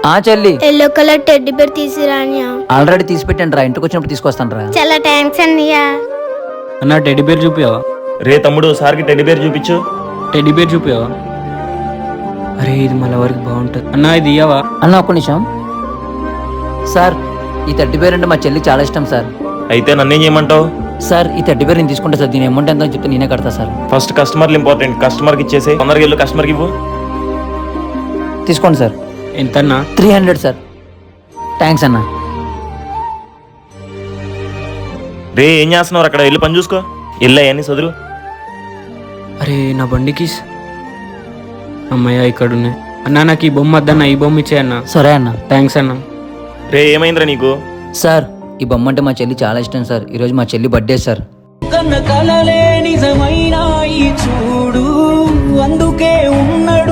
ఆ చెల్లి, yellow colour teddy bear తీసుకురాని. ఆల్రెడీ తీసి పెట్టండి రా, ఇంటికి వచ్చినప్పుడు తీసుకొస్తాను రా. చాలా థ్యాంక్స్ అన్నయ్య. అన్న టెడ్డీ బేర్ చూపియావా? రే తమ్ముడు, సార్కి టెడ్డీ బేర్ చూపించు. టెడ్డీ బేర్ చూపియావా? అరే ఇది మళ్ళీ వరకు బాగుంటుంది అన్న, ఇది ఇయ్యవా? అన్న ఒక్క నిమిషం సార్, ఈ టెడ్డీ బేర్ అంటే మా చెల్లి చాలా ఇష్టం సార్. అయితే నన్నేం చేయమంటావు? సార్ ఈ టెడ్డీ బేర్ నేను తీసుకుంటా సార్, దీని అమౌంట్ ఎంతో చెప్తే నేనే కడతా సార్. ఫస్ట్ కస్టమర్లు ఇంపార్టెంట్, కస్టమర్కి ఇచ్చేసి తొందరగా వెళ్ళు, కస్టమర్కి ఇవ్వు. తీసుకోండి సార్. ఎంతన్నా? 300 సార్. థ్యాంక్స్ అన్న. రే ఏం చేస్తున్నావు అక్కడ? వెళ్ళి పని చూసుకో. ఇల్లు అవన్నీ సదురు. అరే నా బండికి అమ్మయ్య ఇక్కడ ఉన్నాయి. అన్న నాకు ఈ బొమ్మ వద్దన్న, ఈ బొమ్మ ఇచ్చే అన్న. సరే అన్న. థ్యాంక్స్ అన్న. రే ఏమైందిరా నీకు? సార్ ఈ బొమ్మ అంటే మా చెల్లి చాలా ఇష్టం సార్. ఈరోజు మా చెల్లి బర్త్డే సార్. కన్న కలలే నిజమైన ఈ చూడు, అందుకే ఉన్నాడు